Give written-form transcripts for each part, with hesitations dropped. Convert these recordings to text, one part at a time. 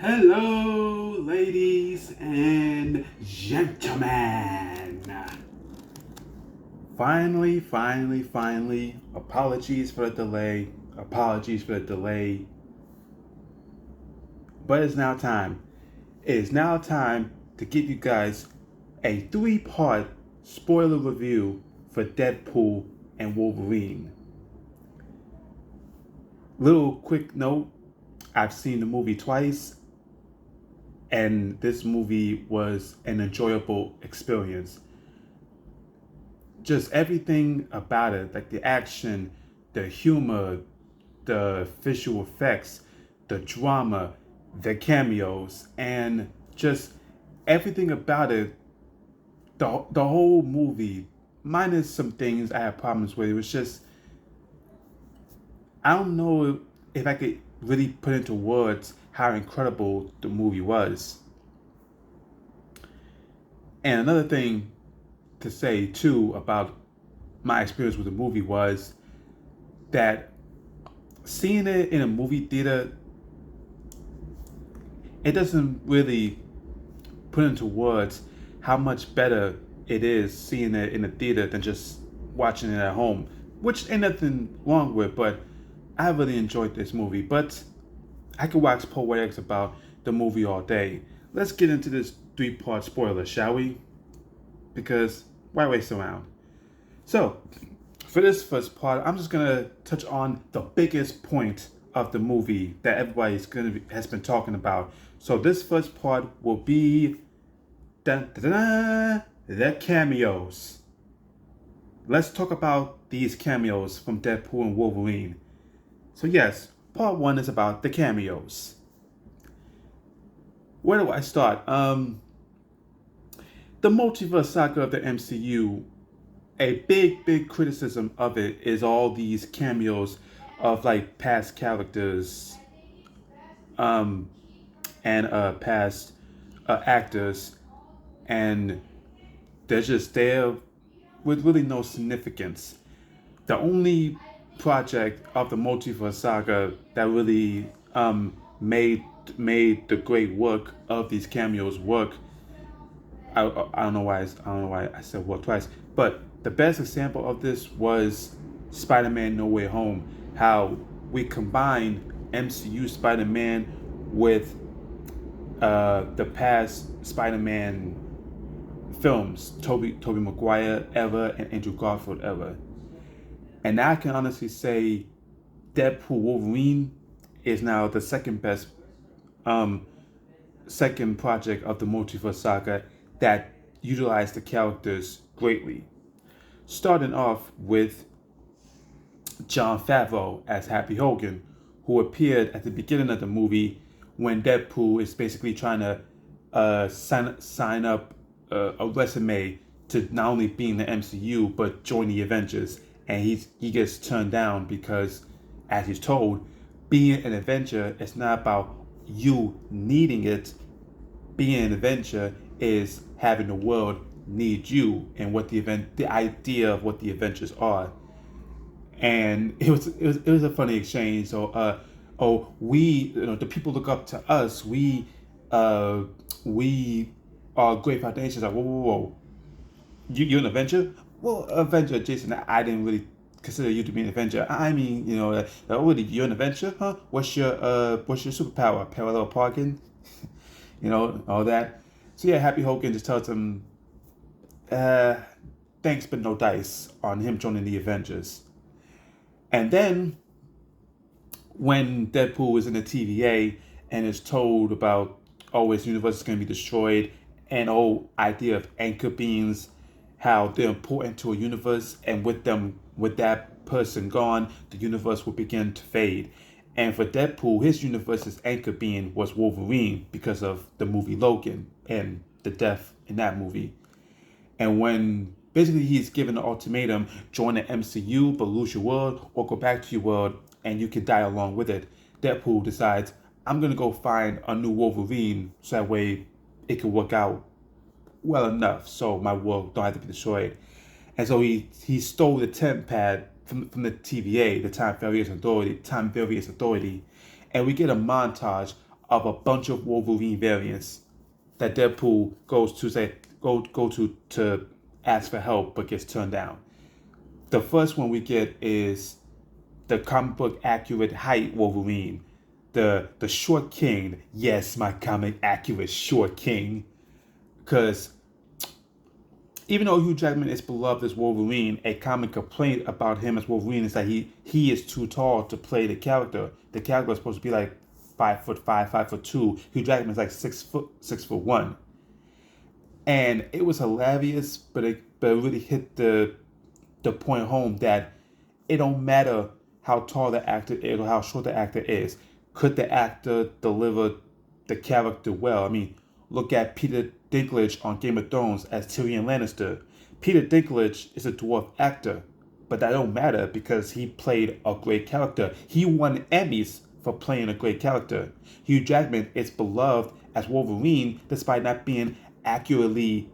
Hello, ladies and gentlemen. Finally, apologies for the delay. But it's now time. It is now time to give you guys a three-part spoiler review for Deadpool and Wolverine. Little quick note, I've seen the movie twice, and this movie was an enjoyable experience. Just everything about it, like the action, the humor, the visual effects, the drama, the cameos, and just everything about it, the whole movie, minus some things I had problems with. It was just, I don't know if I could really put into words how incredible the movie was. And another thing to say too about my experience with the movie was that seeing it in a movie theater, it doesn't really put into words how much better it is seeing it in a theater than just watching it at home, which ain't nothing wrong with, but I really enjoyed this movie. But I could wax poetics about the movie all day. Let's get into this three-part spoiler, shall we? Because why waste around? So, for this first part, I'm just gonna touch on the biggest point of the movie that has been talking about. So this first part will be the cameos. Let's talk about these cameos from Deadpool and Wolverine. So yes, part one is about the cameos. Where do I start? The multiverse saga of the MCU, a big criticism of it is all these cameos of like past characters um and past actors, and they're just there with really no significance. The only project of the multiverse saga that really made the great work of these cameos work. I don't know why I said work twice, but the best example of this was Spider-Man No Way Home. How we combined MCU Spider-Man with the past Spider-Man films, Tobey Maguire ever and Andrew Garfield ever. And I can honestly say Deadpool Wolverine is now the second best um, second project of the multiverse saga that utilized the characters greatly. Starting off with Jon Favreau as Happy Hogan, who appeared at the beginning of the movie when Deadpool is basically trying to sign up a resume to not only be in the MCU but join the Avengers, and he gets turned down because, as he's told, being an Avenger is not about you needing it. Being an Avenger is having the world need you, and the idea of what the Avengers are. And it was a funny exchange. So we, the people look up to us. We are great foundations. Like, whoa. You're an Avenger? Well, Avenger, Jason, I didn't really consider you to be an Avenger. I mean, really, you're an Avenger, huh? What's your superpower? Parallel parking, all that. So yeah, Happy Hogan just tells him, uh, thanks but no dice on him joining the Avengers. And then when Deadpool is in the TVA and is told about, oh, his universe is going to be destroyed, and whole idea of anchor beings, how they're important to a universe, and with that person gone, the universe will begin to fade. And for Deadpool, his universe's anchor being was Wolverine because of the movie Logan and the death in that movie. And when basically he's given an ultimatum, join the MCU but lose your world, or go back to your world and you can die along with it, Deadpool decides, I'm gonna go find a new Wolverine so that way it can work out well enough so my world don't have to be destroyed. And so he stole the temp pad from the TVA, the Time Various Authority, and we get a montage of a bunch of Wolverine variants that Deadpool goes to to ask for help but gets turned down. The first one we get is the comic book accurate height Wolverine, the short king. Yes, my comic accurate short king. Because even though Hugh Jackman is beloved as Wolverine, a common complaint about him as Wolverine is that he is too tall to play the character. The character is supposed to be like 5'5", 5'2". Hugh Jackman is like 6'1". And it was hilarious, but it really hit the point home that it don't matter how tall the actor is or how short the actor is. Could the actor deliver the character well? I mean, look at Peter Dinklage on Game of Thrones as Tyrion Lannister. Peter Dinklage is a dwarf actor, but that don't matter because he played a great character. He won Emmys for playing a great character. Hugh Jackman is beloved as Wolverine despite not being accurately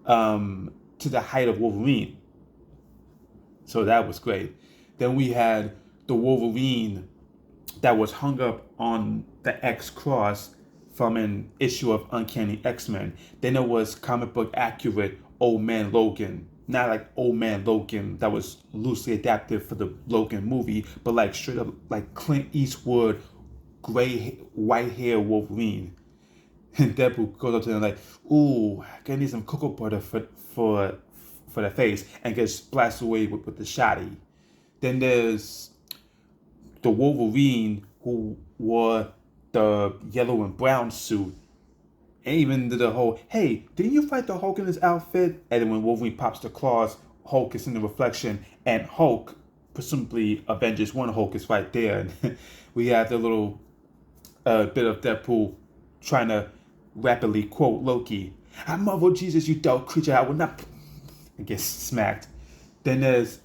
to the height of Wolverine. So that was great. Then we had the Wolverine that was hung up on the X cross from an issue of Uncanny X-Men. Then there was comic book accurate Old Man Logan. Not like Old Man Logan that was loosely adapted for the Logan movie, but like straight up like Clint Eastwood, white hair Wolverine. And Deadpool goes up to him like, ooh, I need some cocoa butter for the face, and gets splashed away with the shotty. Then there's the Wolverine who wore the yellow and brown suit, and even did the whole, hey, didn't you fight the Hulk in this outfit? And then when Wolverine pops the claws, Hulk is in the reflection, and Hulk, presumably Avengers 1 Hulk, is right there. And we have the little bit of Deadpool trying to rapidly quote Loki. I marvel, Jesus, you dull creature, I will not... and gets smacked. Then there's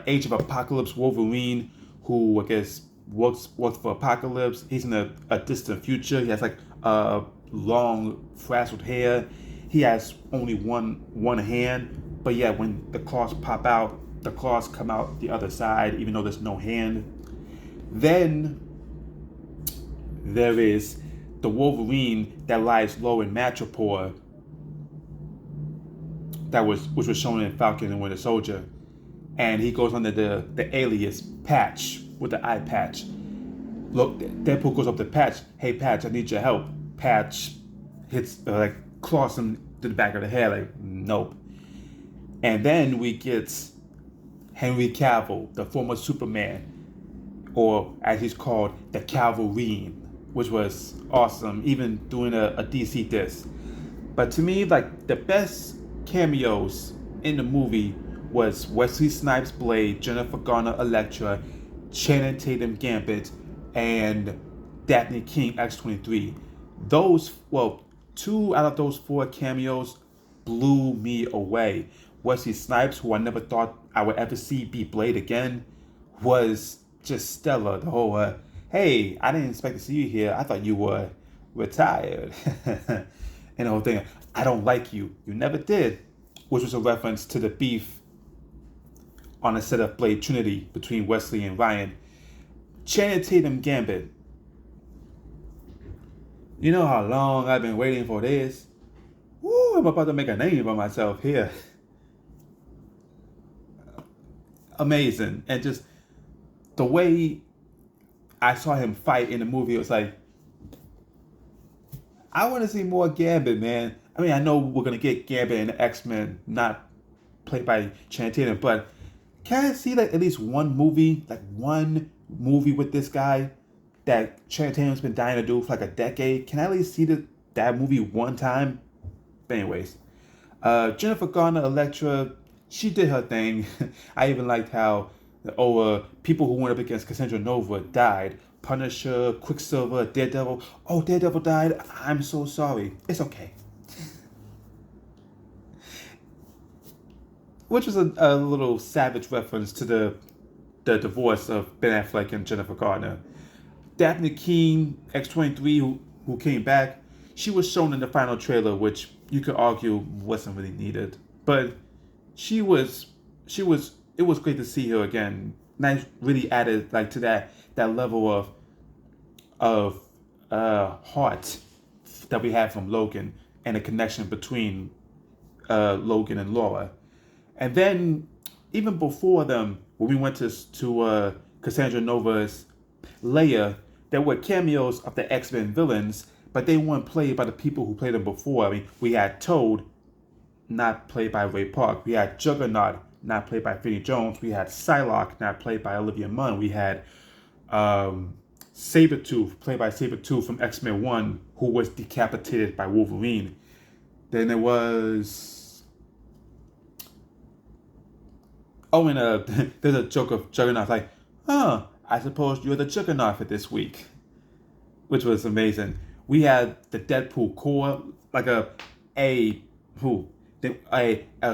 Age of Apocalypse Wolverine, who I guess works for Apocalypse. He's in a distant future. He has like long frazzled hair. He has only one hand, but yeah, when the claws pop out, the claws come out the other side, even though there's no hand. Then there is the Wolverine that lies low in Madripoor, which was shown in Falcon and Winter Soldier, and he goes under the alias Patch with the eye patch. Look, Deadpool goes up to Patch. Hey Patch, I need your help. Patch hits claws him to the back of the head. Like nope. And then we get Henry Cavill, the former Superman, or as he's called, the Calverine, which was awesome, even doing a DC disc. But to me, like the best cameos in the movie was Wesley Snipes Blade, Jennifer Garner Elektra, Channing Tatum Gambit, and Daphne King X-23. Two out of those 4 cameos blew me away. Wesley Snipes, who I never thought I would ever see be Blade again, was just stellar. The whole, hey, I didn't expect to see you here. I thought you were retired. And the whole thing, I don't like you. You never did. Which was a reference to the beef on the set of Blade Trinity between Wesley and Ryan. Channing Tatum Gambit. You know how long I've been waiting for this? Woo, I'm about to make a name for myself here. Amazing. And just the way I saw him fight in the movie, it was like, I want to see more Gambit, man. I mean, I know we're going to get Gambit in the X-Men, not played by Channing Tatum, but can I see like at least one movie with this guy that Channing Tatum's been dying to do for like a decade? Can I at least see that movie one time? But anyways, Jennifer Garner Elektra, she did her thing. I even liked how people who went up against Cassandra Nova died. Punisher, Quicksilver, Daredevil. Oh, Daredevil died. I'm so sorry. It's okay. Which was a little savage reference to the divorce of Ben Affleck and Jennifer Garner. Daphne King, X-23, who came back, she was shown in the final trailer, which you could argue wasn't really needed. But it was great to see her again. Nice, really added like to that level of of heart that we had from Logan and the connection between Logan and Laura. And then even before them, when we went to Cassandra Nova's layer, there were cameos of the X-Men villains, but they weren't played by the people who played them before. I mean, we had Toad, not played by Ray Park. We had Juggernaut, not played by Vinnie Jones. We had Psylocke, not played by Olivia Munn. We had Sabretooth, played by Sabretooth from X-Men 1, who was decapitated by Wolverine. Then there was... Oh, and there's a joke of Juggernaut, like, I suppose you're the Juggernaut for this week, which was amazing. We had the Deadpool core, like a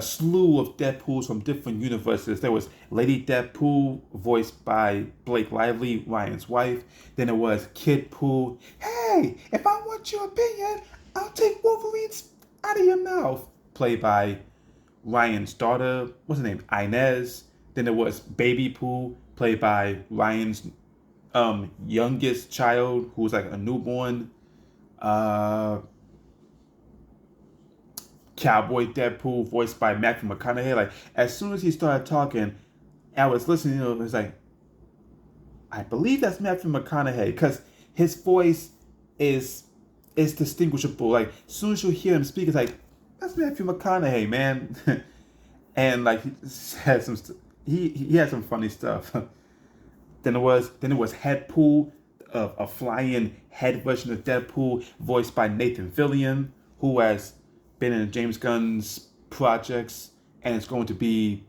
slew of Deadpools from different universes. There was Lady Deadpool, voiced by Blake Lively, Ryan's wife. Then there was Kid Pool. Hey, if I want your opinion, I'll take Wolverine's out of your mouth, played by Ryan's daughter. What's her name? Inez. Then there was Baby Pooh, played by Ryan's youngest child, who was like a newborn. Cowboy Deadpool, voiced by Matthew McConaughey. Like, as soon as he started talking, I was listening to him. It was like, I believe that's Matthew McConaughey, because his voice is distinguishable. Like, as soon as you hear him speak, it's like, that's Matthew McConaughey, man. And like, he had some funny stuff. Then it was Headpool, a flying head version of Deadpool, voiced by Nathan Fillion, who has been in James Gunn's projects, and it's going to be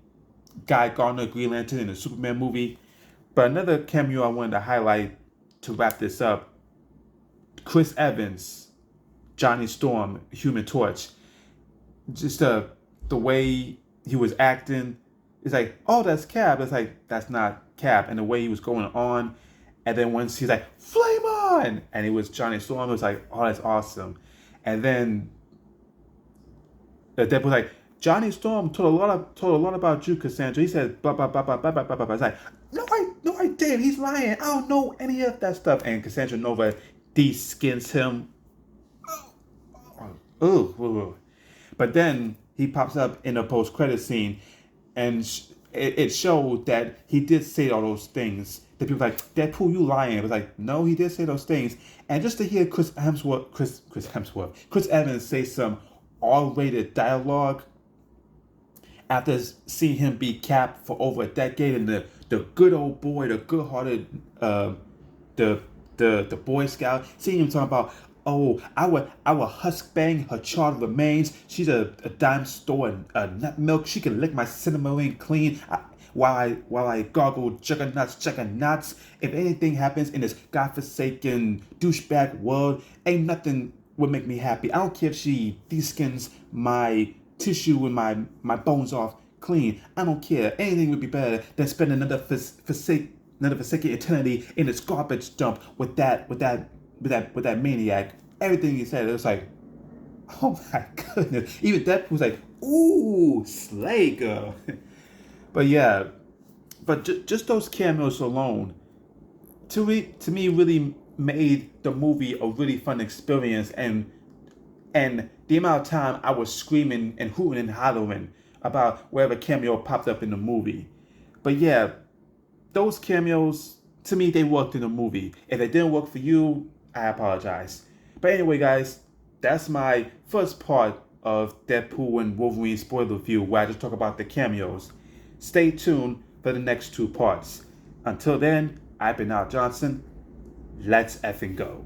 Guy Gardner, Green Lantern, in a Superman movie. But another cameo I wanted to highlight to wrap this up: Chris Evans, Johnny Storm, Human Torch. Just the way he was acting, it's like, oh, that's Cap. It's like, that's not Cap. And the way he was going on, and then once he's like, flame on, and it was Johnny Storm, it was like, oh, that's awesome. And then Deadpool was like, Johnny Storm told a lot about you, Cassandra. He said blah blah blah blah blah blah blah blah. It's like, no, I didn't. He's lying. I don't know any of that stuff. And Cassandra Nova de-skins him. Oh. But then he pops up in a post-credit scene, and it showed that he did say all those things. The people were like, Deadpool, you lying. It was like, no, he did say those things. And just to hear Chris Evans say some R-rated dialogue after seeing him be Cap for over a decade, and the good old boy, the good-hearted, the Boy Scout, seeing him talking about, oh, I would husk bang her charred remains. She's a dime store and nut milk. She can lick my cinnamon clean. While I gargle juggernauts. If anything happens in this godforsaken douchebag world, ain't nothing would make me happy. I don't care if she de-skins my tissue and my bones off clean. I don't care. Anything would be better than spending another forsaken eternity in this garbage dump with that maniac. Everything he said, it was like, oh my goodness. Even Deadpool was like, ooh, slay girl. But yeah, just those cameos alone, to me really made the movie a really fun experience, and the amount of time I was screaming and hooting and hollering about wherever cameo popped up in the movie. But yeah, those cameos, to me, they worked in the movie. If they didn't work for you, I apologize. But anyway, guys, that's my first part of Deadpool and Wolverine spoiler review, where I just talk about the cameos. Stay tuned for the next two parts. Until then, I've been Al Johnson. Let's effing go.